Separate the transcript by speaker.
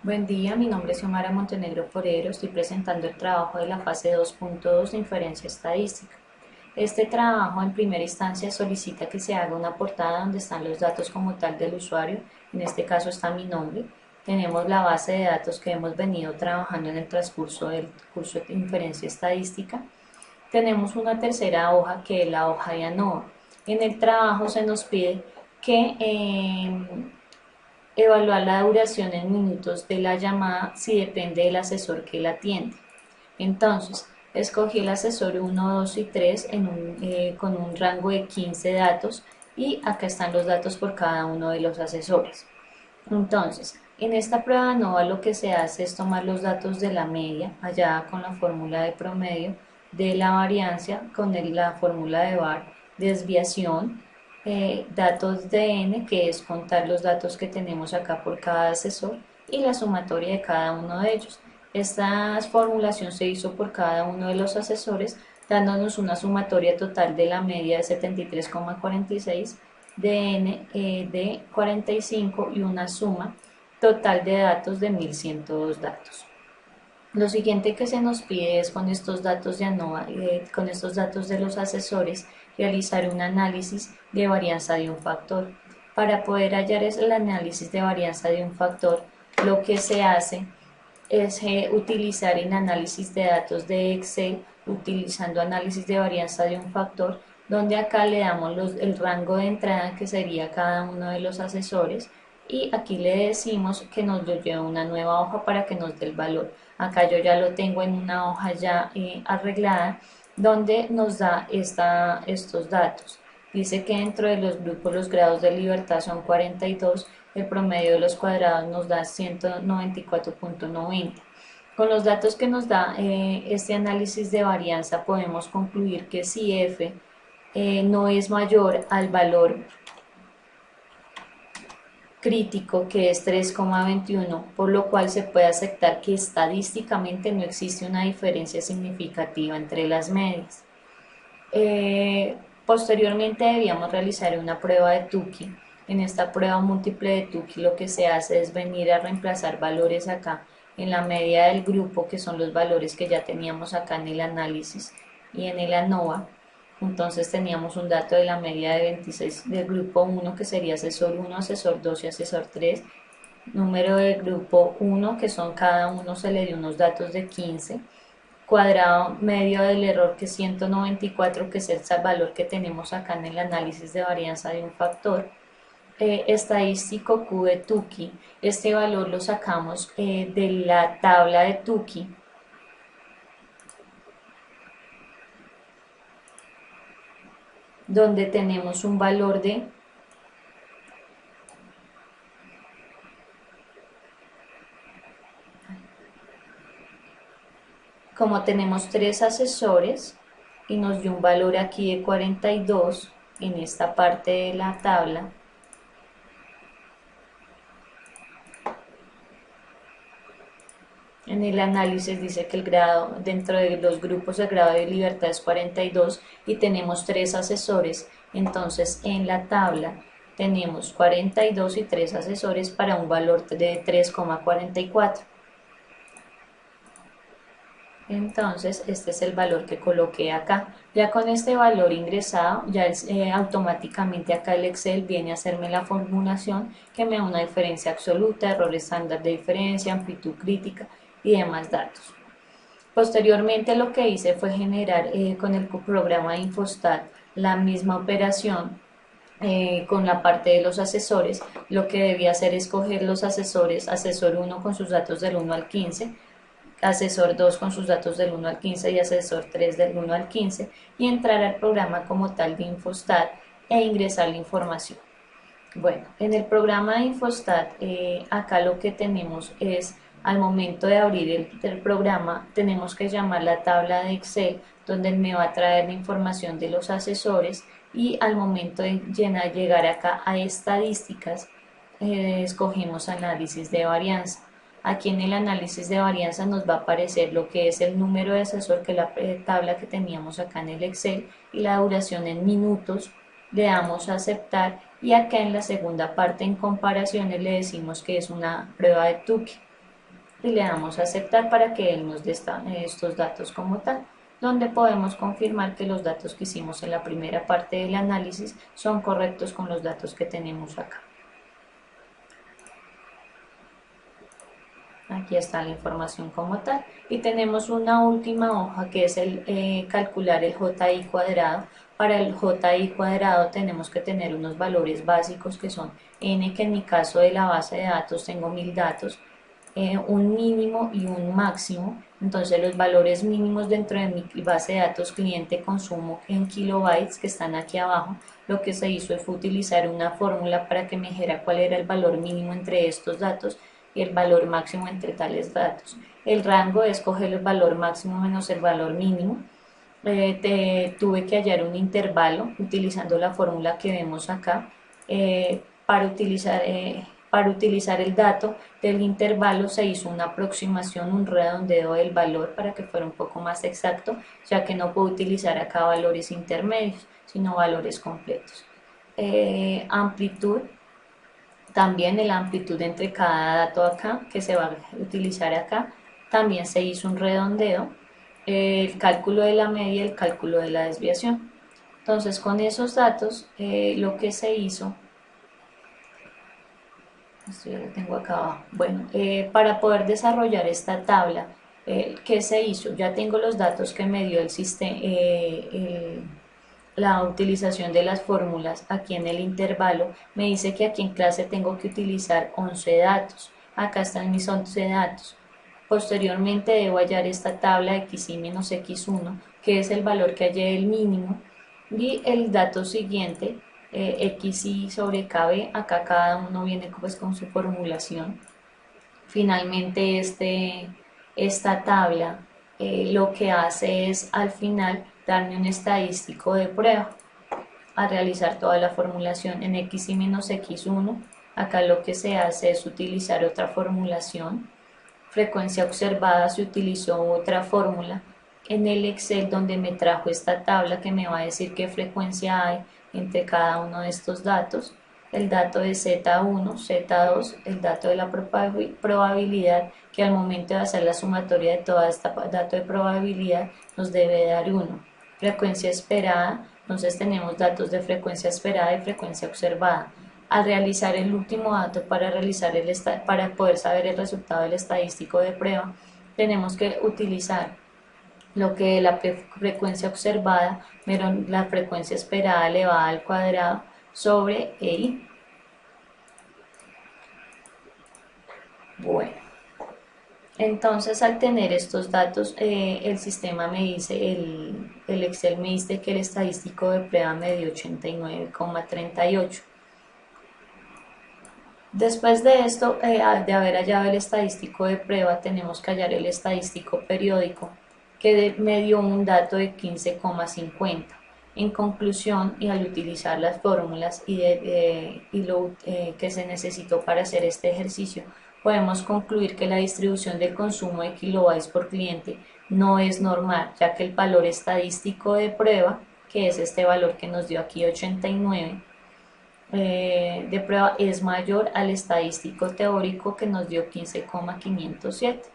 Speaker 1: Buen día, mi nombre es Xiomara Montenegro Forero, estoy presentando el trabajo de la fase 2.2 de inferencia estadística. Este trabajo en primera instancia solicita que se haga una portada donde están los datos como tal del usuario, en este caso está mi nombre. Tenemos la base de datos que hemos venido trabajando en el transcurso del curso de inferencia estadística. Tenemos una tercera hoja que es la hoja de ANOVA. En el trabajo se nos pide que evaluar la duración en minutos de la llamada si depende del asesor que la atiende. Entonces, escogí el asesor 1, 2 y 3 con un rango de 15 datos y acá están los datos por cada uno de los asesores. Entonces, en esta prueba ANOVA lo que se hace es tomar los datos de la media, allá con la fórmula de promedio, de la variancia con la fórmula de VAR, desviación, datos de N, que es contar los datos que tenemos acá por cada asesor, y la sumatoria de cada uno de ellos. Esta formulación se hizo por cada uno de los asesores, dándonos una sumatoria total de la media de 73,46, de N de 45 y una suma total de datos de 1102 datos. Lo siguiente que se nos pide es con estos datos de ANOVA, con estos datos de los asesores, realizar un análisis de varianza de un factor. Para poder hallar el análisis de varianza de un factor, lo que se hace es utilizar en análisis de datos de Excel, utilizando análisis de varianza de un factor, donde acá le damos el rango de entrada que sería cada uno de los asesores y aquí le decimos que nos lo lleve una nueva hoja para que nos dé el valor. Acá yo ya lo tengo en una hoja ya arreglada donde nos da estos datos. Dice que dentro de los grupos los grados de libertad son 42, el promedio de los cuadrados nos da 194,90. Con los datos que nos da este análisis de varianza podemos concluir que si f no es mayor al valor crítico, que es 3,21, por lo cual se puede aceptar que estadísticamente no existe una diferencia significativa entre las medias. Posteriormente debíamos realizar una prueba de Tukey. En esta prueba múltiple de Tukey lo que se hace es venir a reemplazar valores acá en la media del grupo, que son los valores que ya teníamos acá en el análisis y en el ANOVA. Entonces teníamos un dato de la media de 26 del grupo 1, que sería asesor 1, asesor 2 y asesor 3. Número del grupo 1, que son cada uno se le dio unos datos de 15. Cuadrado medio del error, que es 194, que es el valor que tenemos acá en el análisis de varianza de un factor. Estadístico Q de Tukey. Este valor lo sacamos de la tabla de Tukey, donde tenemos un valor de, como tenemos tres asesores y nos dio un valor aquí de 42 en esta parte de la tabla, en el análisis dice que el grado dentro de los grupos, el grado de libertad es 42 y tenemos tres asesores. Entonces en la tabla tenemos 42 y tres asesores para un valor de 3,44. Entonces este es el valor que coloqué acá. Ya con este valor ingresado, ya automáticamente acá el Excel viene a hacerme la formulación que me da una diferencia absoluta, error estándar de diferencia, amplitud crítica y demás datos. Posteriormente lo que hice fue generar con el programa de Infostat la misma operación con la parte de los asesores. Lo que debía hacer es coger los asesores, asesor 1 con sus datos del 1 al 15, asesor 2 con sus datos del 1 al 15 y asesor 3 del 1 al 15 y entrar al programa como tal de Infostat e ingresar la información. Bueno, en el programa de Infostat, acá lo que tenemos es, al momento de abrir el programa, tenemos que llamar la tabla de Excel, donde me va a traer la información de los asesores y al momento de llegar acá a estadísticas, escogimos análisis de varianza. Aquí en el análisis de varianza nos va a aparecer lo que es el número de asesor, que es la tabla que teníamos acá en el Excel, y la duración en minutos. Le damos a aceptar y acá en la segunda parte en comparaciones le decimos que es una prueba de Tukey. y le damos a aceptar para que él nos dé estos datos como tal, donde podemos confirmar que los datos que hicimos en la primera parte del análisis son correctos con los datos que tenemos acá. Aquí está la información como tal y tenemos una última hoja que es el calcular el JI cuadrado. Para el JI cuadrado tenemos que tener unos valores básicos que son n, que en mi caso de la base de datos tengo 1000 datos, un mínimo y un máximo. Entonces los valores mínimos dentro de mi base de datos cliente consumo en kilobytes, que están aquí abajo, lo que se hizo fue utilizar una fórmula para que me dijera cuál era el valor mínimo entre estos datos y el valor máximo entre tales datos. El rango es coger el valor máximo menos el valor mínimo. Tuve que hallar un intervalo utilizando la fórmula que vemos acá, para utilizar el dato del intervalo se hizo una aproximación, un redondeo del valor para que fuera un poco más exacto, ya que no puedo utilizar acá valores intermedios, sino valores completos. Amplitud, también la amplitud entre cada dato acá, que se va a utilizar acá, también se hizo un redondeo, el cálculo de la media y el cálculo de la desviación. Entonces, con esos datos, lo que se hizo, esto ya lo tengo acá abajo, bueno, para poder desarrollar esta tabla, ¿qué se hizo? Ya tengo los datos que me dio el sistema, la utilización de las fórmulas aquí en el intervalo. Me dice que aquí en clase tengo que utilizar 11 datos. Acá están mis 11 datos. Posteriormente debo hallar esta tabla xi menos x1, que es el valor que hallé del mínimo, y el dato siguiente, xi sobre kb. Acá cada uno viene pues con su formulación. Finalmente esta tabla lo que hace es al final darme un estadístico de prueba a realizar toda la formulación en xi menos x1. Acá lo que se hace es utilizar otra formulación. Frecuencia observada, se utilizó otra fórmula. En el Excel, donde me trajo esta tabla que me va a decir qué frecuencia hay entre cada uno de estos datos, el dato de Z1, Z2, el dato de la probabilidad, que al momento de hacer la sumatoria de toda esta dato de probabilidad nos debe dar 1. Frecuencia esperada, entonces tenemos datos de frecuencia esperada y frecuencia observada. Al realizar el último dato para poder saber el resultado del estadístico de prueba, tenemos que utilizar lo que es la frecuencia observada menos la frecuencia esperada elevada al cuadrado sobre EI. Bueno, entonces al tener estos datos, el sistema me dice, el Excel me dice que el estadístico de prueba me dio 89,38. Después de esto, de haber hallado el estadístico de prueba, tenemos que hallar el estadístico periódico, que me dio un dato de 15,50. En conclusión, y al utilizar las fórmulas y lo que se necesitó para hacer este ejercicio, podemos concluir que la distribución del consumo de kilobytes por cliente no es normal, ya que el valor estadístico de prueba, que es este valor que nos dio aquí 89, de prueba, es mayor al estadístico teórico que nos dio 15,507.